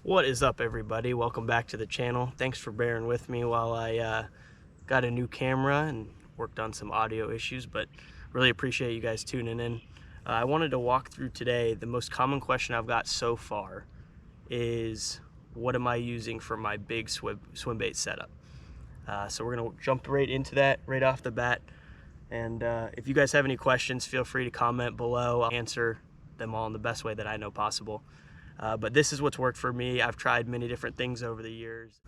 What is up, everybody? Welcome back to the channel. Thanks for bearing with me while I got a new camera and worked on some audio issues, but really appreciate you guys tuning in. I wanted to walk through today. The most common question I've got so far is, what am I using for my big swim bait setup? So we're gonna jump right into that right off the bat. And if you guys have any questions, feel free to comment below. I'll answer them all in the best way that I know possible. But this is what's worked for me. I've tried many different things over the years.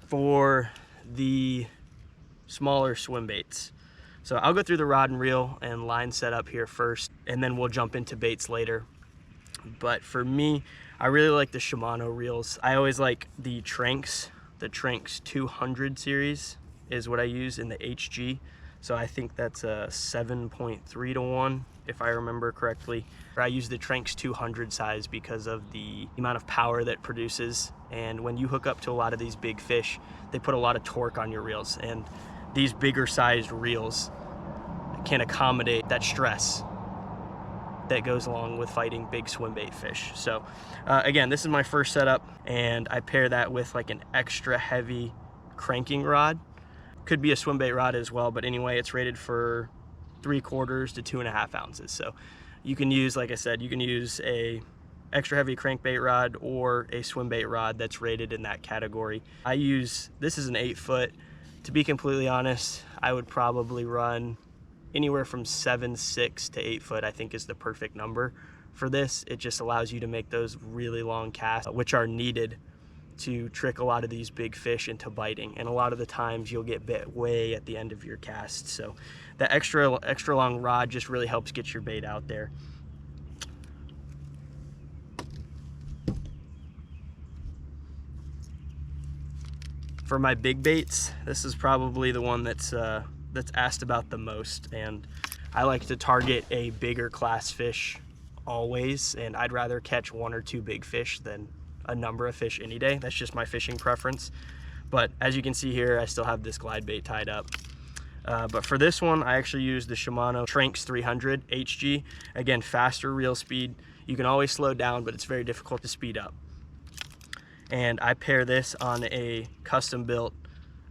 For the smaller swim baits, so I'll go through the rod and reel and line setup here first, and then we'll jump into baits later. But for me, I really like the Shimano reels. I always like the Tranx 200 series is what I use in the HG. So I think that's a 7.3 to 1, if I remember correctly. I use the Tranx 200 size because of the amount of power that produces. And when you hook up to a lot of these big fish, they put a lot of torque on your reels. And these bigger sized reels can accommodate that stress that goes along with fighting big swim bait fish. So again, this is my first setup, and I pair that with like an extra heavy cranking rod. Could be a swim bait rod as well, but anyway, it's rated for 3/4 to 2.5 ounces. So you can use, like I said, you can use a extra heavy crankbait rod or a swim bait rod that's rated in that category. This is an 8-foot. To be completely honest, I would probably run anywhere from 7.6 to 8 foot, I think is the perfect number for this. It just allows you to make those really long casts, which are needed to trick a lot of these big fish into biting. And a lot of the times you'll get bit way at the end of your cast. So the extra long rod just really helps get your bait out there. For my big baits, this is probably the one that's asked about the most, and I like to target a bigger class fish always, and I'd rather catch 1 or 2 big fish than a number of fish any day. That's just my fishing preference. But as you can see here, I still have this glide bait tied up. But for this one, I actually use the Shimano Tranx 300 HG. Again, faster reel speed. You can always slow down, but it's very difficult to speed up. And I pair this on a custom built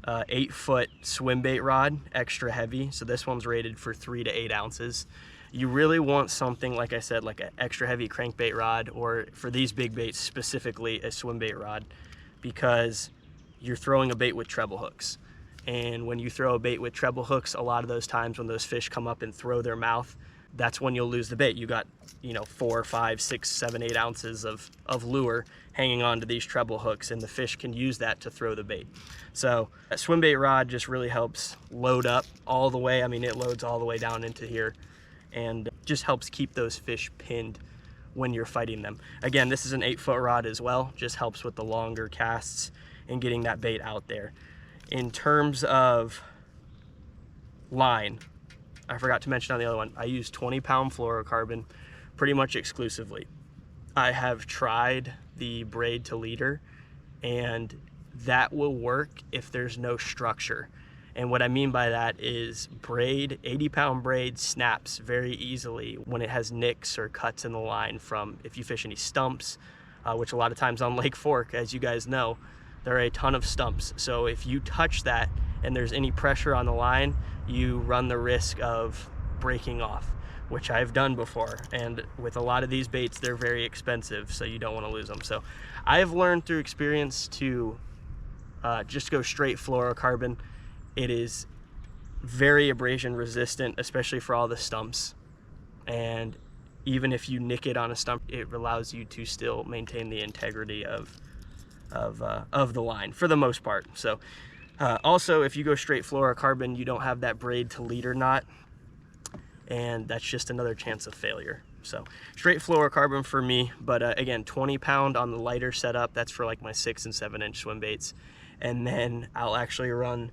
8-foot swim bait rod, extra heavy. So this one's rated for 3 to 8 ounces. You really want something, like I said, like an extra heavy crankbait rod, or for these big baits specifically, a swim bait rod, because you're throwing a bait with treble hooks. And when you throw a bait with treble hooks, a lot of those times when those fish come up and throw their mouth, that's when you'll lose the bait. You got, 4, 5, 6, 7, 8 ounces of lure hanging on to these treble hooks, and the fish can use that to throw the bait. So a swim bait rod just really helps load up all the way. I mean, it loads all the way down into here, and just helps keep those fish pinned when you're fighting them. Again, this is an 8-foot rod as well, just helps with the longer casts and getting that bait out there. In terms of line, I forgot to mention on the other one, I use 20-pound fluorocarbon pretty much exclusively. I have tried the braid to leader, and that will work if there's no structure. And what I mean by that is braid, 80-pound braid snaps very easily when it has nicks or cuts in the line from if you fish any stumps, which a lot of times on Lake Fork, as you guys know, there are a ton of stumps. So if you touch that and there's any pressure on the line, you run the risk of breaking off, which I've done before. And with a lot of these baits, they're very expensive, so you don't want to lose them. So I've learned through experience to just go straight fluorocarbon. It is very abrasion resistant, especially for all the stumps. And even if you nick it on a stump, it allows you to still maintain the integrity of the line for the most part. So also, if you go straight fluorocarbon, you don't have that braid to leader knot, and that's just another chance of failure. So straight fluorocarbon for me, but again, 20-pound on the lighter setup. That's for like my 6 and 7-inch swim baits. And then I'll actually run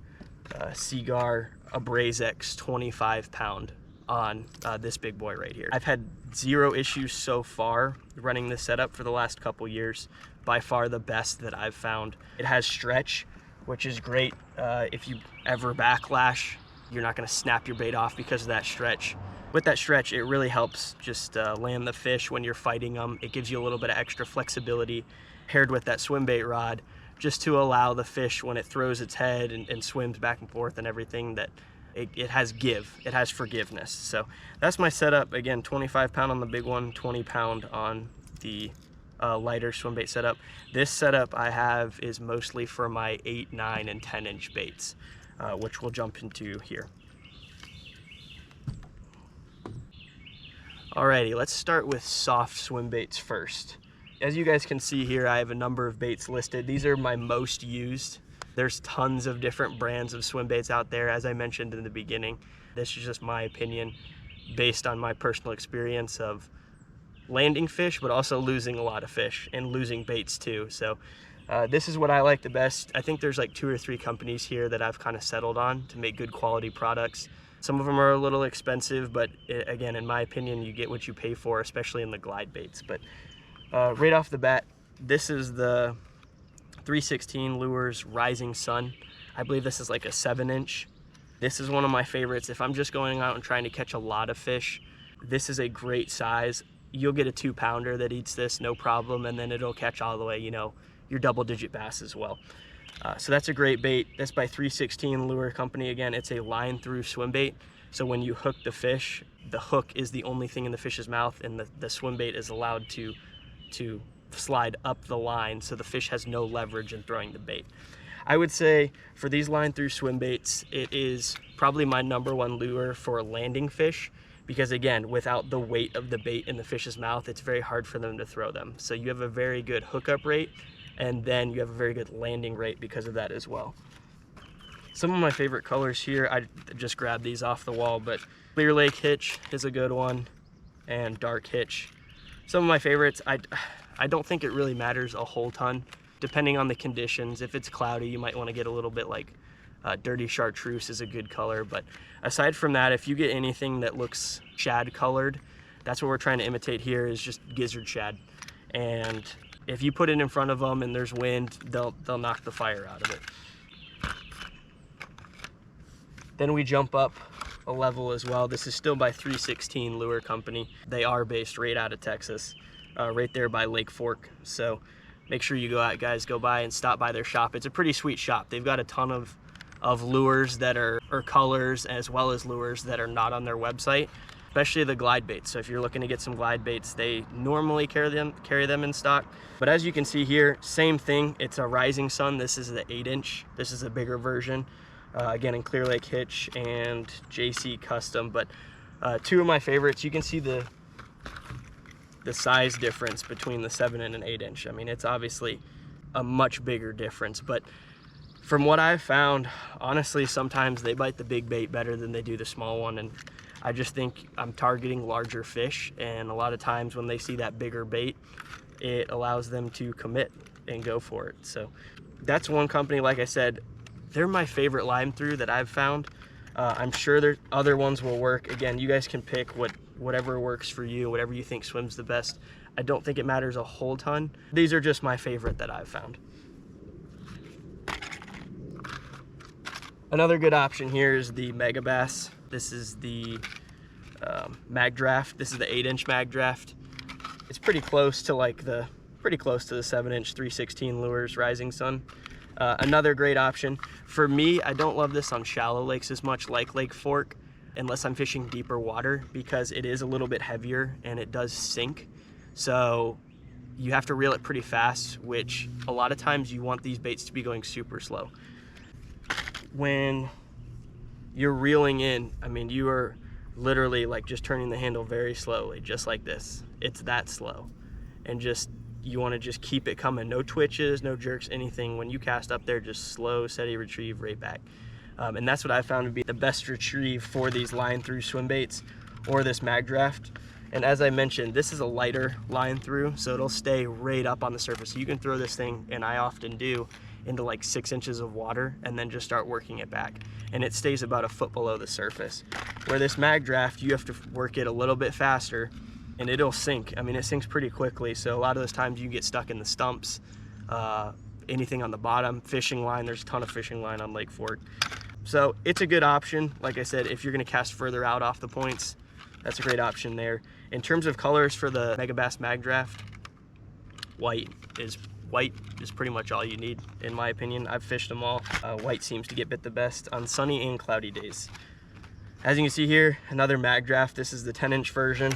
Seagar Abrazex 25-pound on this big boy right here. I've had 0 issues so far running this setup for the last couple years. By far the best that I've found. It has stretch, which is great if you ever backlash You're not going to snap your bait off because of that stretch. With that stretch, it really helps just land the fish when you're fighting them. It gives you a little bit of extra flexibility paired with that swim bait rod, just to allow the fish, when it throws its head and swims back and forth and everything, that it has give, it has forgiveness. So that's my setup. Again, 25 pound on the big one, 20 pound on the lighter swim bait setup. This setup I have is mostly for my 8, 9, and 10 inch baits, which we'll jump into here. Alrighty, let's start with soft swim baits first. As you guys can see here, I have a number of baits listed. These are my most used. There's tons of different brands of swim baits out there. As I mentioned in the beginning, this is just my opinion based on my personal experience of landing fish, but also losing a lot of fish and losing baits too. So this is what I like the best. I think there's like 2 or 3 companies here that I've kind of settled on to make good quality products. Some of them are a little expensive, but again, in my opinion, you get what you pay for, especially in the glide baits. But right off the bat, this is the 316 Lures Rising Sun. I believe this is like a 7 inch. This is one of my favorites. If I'm just going out and trying to catch a lot of fish, this is a great size. You'll get a 2 pounder that eats this, no problem, and then it'll catch all the way, you know, your double-digit bass as well. So that's a great bait. That's by 316 Lure Company. Again, it's a line through swim bait. So when you hook the fish, the hook is the only thing in the fish's mouth, and the swim bait is allowed to slide up the line, so the fish has no leverage in throwing the bait. I would say for these line through swim baits, it is probably my #1 lure for landing fish, because again, without the weight of the bait in the fish's mouth, it's very hard for them to throw them. So you have a very good hookup rate, and then you have a very good landing rate because of that as well. Some of my favorite colors here, I just grabbed these off the wall, but Clear Lake Hitch is a good one, and Dark Hitch. Some of my favorites, I don't think it really matters a whole ton, depending on the conditions. If it's cloudy, you might want to get a little bit like Dirty Chartreuse is a good color. But aside from that, if you get anything that looks shad colored, that's what we're trying to imitate here, is just gizzard shad. And if you put it in front of them and there's wind, they'll knock the fire out of it. Then we jump up a level as well. This is still by 316 Lure Company. They are based right out of Texas, right there by Lake Fork. So make sure you go out, guys, go by and stop by their shop. It's a pretty sweet shop. They've got a ton of lures that are, or colors, as well as lures that are not on their website, especially the glide baits. So if you're looking to get some glide baits, they normally carry them in stock. But as you can see here, same thing. It's a Rising Sun. This is the 8 inch. This is a bigger version. Again, in Clear Lake Hitch and JC Custom. But 2 of my favorites, you can see the size difference between the 7 and an 8 inch. I mean, it's obviously a much bigger difference, but from what I've found, honestly, sometimes they bite the big bait better than they do the small one. And I just think I'm targeting larger fish, and a lot of times when they see that bigger bait, it allows them to commit and go for it. So that's one company. Like I said, they're my favorite line through that I've found. I'm sure there other ones will work. Again, you guys can pick whatever works for you, whatever you think swims the best. I don't think it matters a whole ton. These are just my favorite that I've found. Another good option here is the Mega Bass. This is the Mag Draft. This is the 8 inch Mag Draft. It's pretty close to the 7 inch 316 Lures Rising Sun. Another great option. For me, I don't love this on shallow lakes as much, like Lake Fork, unless I'm fishing deeper water, because it is a little bit heavier and it does sink. So you have to reel it pretty fast, which a lot of times you want these baits to be going super slow. When you're reeling in, I mean, you are literally like just turning the handle very slowly, just like this. It's that slow. And just, you want to just keep it coming. No twitches, no jerks, anything. When you cast up there, just slow, steady retrieve right back. And that's what I found to be the best retrieve for these line through swim baits or this Mag Draft. And as I mentioned, this is a lighter line through, so it'll stay right up on the surface. So you can throw this thing, and I often do, into like 6 inches of water and then just start working it back. And it stays about a foot below the surface. Where this Mag Draft, you have to work it a little bit faster and it'll sink. I mean, it sinks pretty quickly. So a lot of those times you get stuck in the stumps, anything on the bottom, fishing line. There's a ton of fishing line on Lake Fork. So it's a good option. Like I said, if you're gonna cast further out off the points, that's a great option there. In terms of colors for the Megabass Mag Draft, white is pretty much all you need, in my opinion. I've fished them all. White seems to get bit the best on sunny and cloudy days. As you can see here, another Mag Draft. This is the 10-inch version.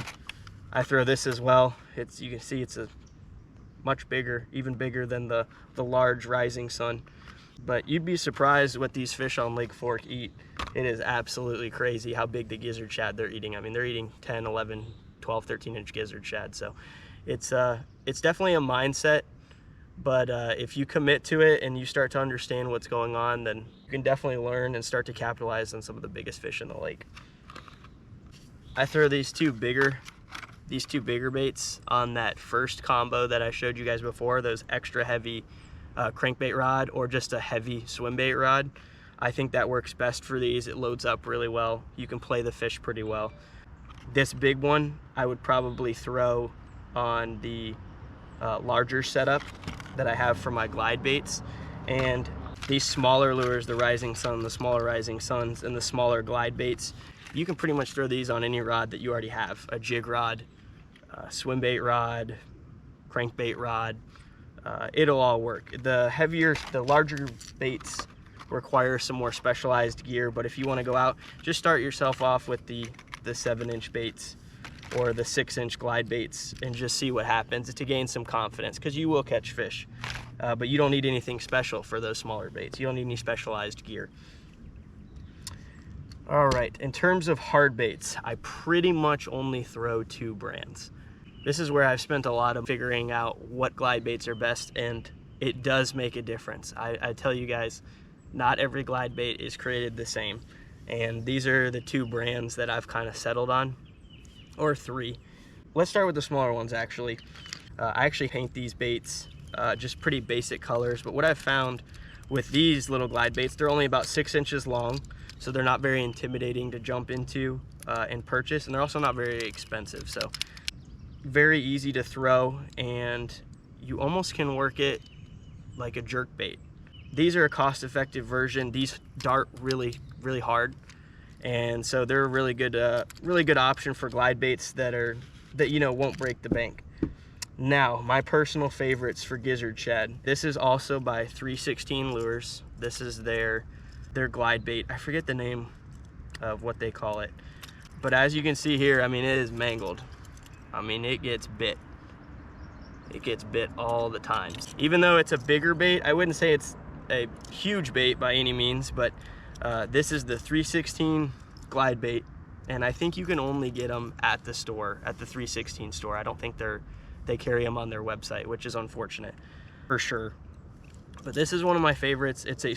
I throw this as well. You can see it's a much bigger, even bigger than the large Rising Sun. But you'd be surprised what these fish on Lake Fork eat. It is absolutely crazy how big the gizzard shad they're eating. I mean, they're eating 10, 11, 12, 13-inch gizzard shad. So it's definitely a mindset, but if you commit to it and you start to understand what's going on, then you can definitely learn and start to capitalize on some of the biggest fish in the lake. I throw these two bigger baits on that first combo that I showed you guys before, those extra heavy crankbait rod or just a heavy swim bait rod. I think that works best for these. It loads up really well. You can play the fish pretty well. This big one I would probably throw on the larger setup that I have for my glide baits. And these smaller lures, the Rising Sun, the smaller Rising Suns, and the smaller glide baits, you can pretty much throw these on any rod that you already have. A jig rod, swim bait rod, crankbait rod, it'll all work. The larger baits require some more specialized gear, but if you want to go out, just start yourself off with the 7-inch baits or the 6-inch glide baits and just see what happens to gain some confidence, because you will catch fish, but you don't need anything special for those smaller baits. You don't need any specialized gear. All right, in terms of hard baits, I pretty much only throw 2 brands. This is where I've spent a lot of figuring out what glide baits are best, and it does make a difference. I tell you guys, not every glide bait is created the same, and these are the 2 brands that I've kind of settled on, or 3. Let's start with the smaller ones. Actually, I actually paint these baits just pretty basic colors, but what I've found with these little glide baits, they're only about 6 inches long, so they're not very intimidating to jump into and purchase, and they're also not very expensive. So very easy to throw, and you almost can work it like a jerk bait. These are a cost-effective version. These dart really hard, and so they're a really good option for glide baits that you know won't break the bank. Now, my personal favorites for gizzard shad. This is also by 316 Lures. This is their glide bait. I forget the name of what they call it, but as you can see here, I mean, it is mangled. I mean, it gets bit. It gets bit all the time. Even though it's a bigger bait, I wouldn't say it's a huge bait by any means, but this is the 316 glide bait, and I think you can only get them at the store, at the 316 store. I don't think they carry them on their website, which is unfortunate for sure. But this is one of my favorites. It's a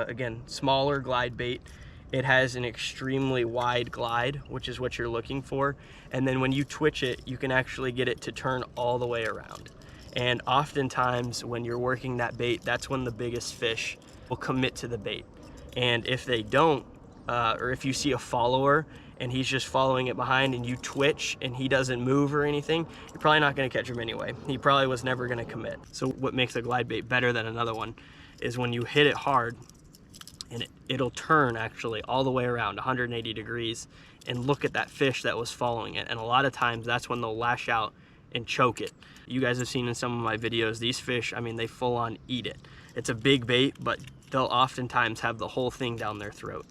again, smaller glide bait. It has an extremely wide glide, which is what you're looking for. And then when you twitch it, you can actually get it to turn all the way around. And oftentimes when you're working that bait, that's when the biggest fish will commit to the bait. And if they don't, or if you see a follower and he's just following it behind and you twitch and he doesn't move or anything, you're probably not gonna catch him anyway. He probably was never gonna commit. So what makes a glide bait better than another one is when you hit it hard, and it'll turn actually all the way around 180 degrees and look at that fish that was following it. And a lot of times that's when they'll lash out and choke it. You guys have seen in some of my videos, these fish, I mean, they full on eat it. It's a big bait, but they'll oftentimes have the whole thing down their throat.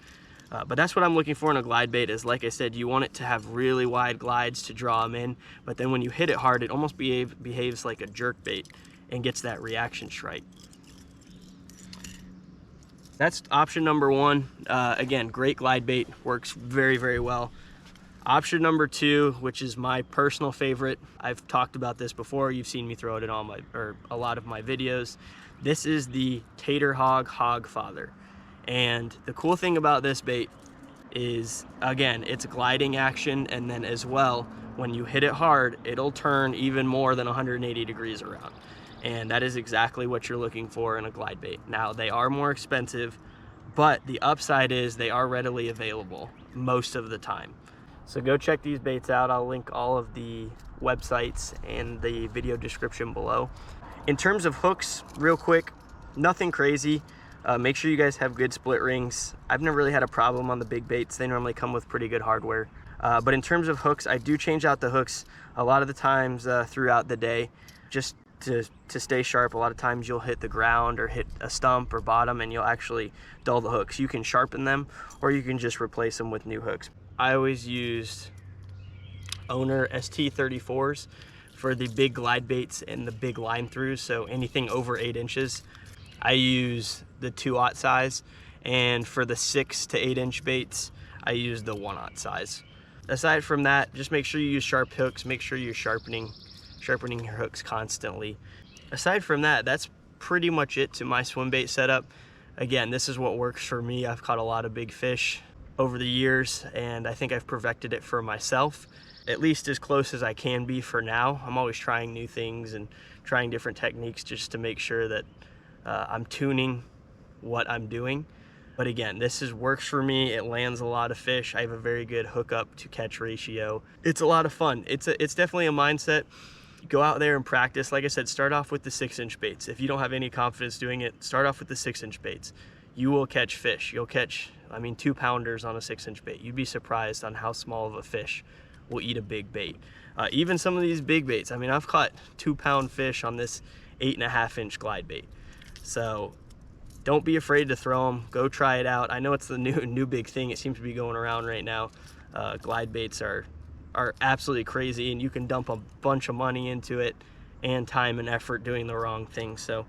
But that's what I'm looking for in a glide bait is, like I said, you want it to have really wide glides to draw them in, but then when you hit it hard, it almost behaves like a jerk bait and gets that reaction strike. That's option number 1. Again, great glide bait, works very well. Option number 2, which is my personal favorite, I've talked about this before, you've seen me throw it in a lot of my videos. This is the Tater Hog Hogfather. And the cool thing about this bait is, again, it's gliding action, and then as well, when you hit it hard, it'll turn even more than 180 degrees around. And that is exactly what you're looking for in a glide bait. Now, they are more expensive, but the upside is they are readily available most of the time. So go check these baits out. I'll link all of the websites and the video description below. In terms of hooks, real quick, nothing crazy. Make sure you guys have good split rings. I've never really had a problem on the big baits. They normally come with pretty good hardware. But in terms of hooks, I do change out the hooks a lot of the times throughout the day, just to stay sharp. A lot of times you'll hit the ground or hit a stump or bottom and you'll actually dull the hooks. You can sharpen them or you can just replace them with new hooks. I always used Owner ST34s for the big glide baits and the big line throughs, so anything over 8 inches. I use the 2/0 size, and for the 6 to 8 inch baits, I use the 1/0 size. Aside from that, just make sure you use sharp hooks. Make sure you're sharpening your hooks constantly. Aside from that, that's pretty much it to my swim bait setup. Again, this is what works for me. I've caught a lot of big fish over the years, and I think I've perfected it for myself, at least as close as I can be for now. I'm always trying new things and trying different techniques just to make sure that I'm tuning what I'm doing. But again, works for me. It lands a lot of fish. I have a very good hookup to catch ratio. It's a lot of fun. It's definitely a mindset. Go out there and practice. Like I said, start off with the 6-inch baits. If you don't have any confidence doing it, start off with the 6-inch baits. You will catch fish. You'll catch, 2-pounders on a 6-inch bait. You'd be surprised on how small of a fish will eat a big bait. Even some of these big baits. I've caught 2-pound fish on this 8.5-inch glide bait. So don't be afraid to throw them. Go try it out. I know it's the new big thing. It seems to be going around right now. Glide baits are absolutely crazy, and you can dump a bunch of money into it and time and effort doing the wrong thing. So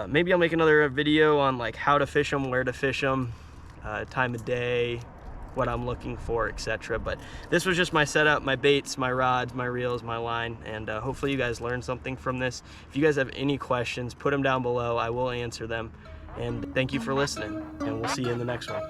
maybe I'll make another video on like how to fish them, where to fish them, time of day, what I'm looking for, etc. But this was just my setup, my baits, my rods, my reels, my line, and hopefully you guys learned something from this. If you guys have any questions, put them down below. I will answer them. And thank you for listening, and we'll see you in the next one.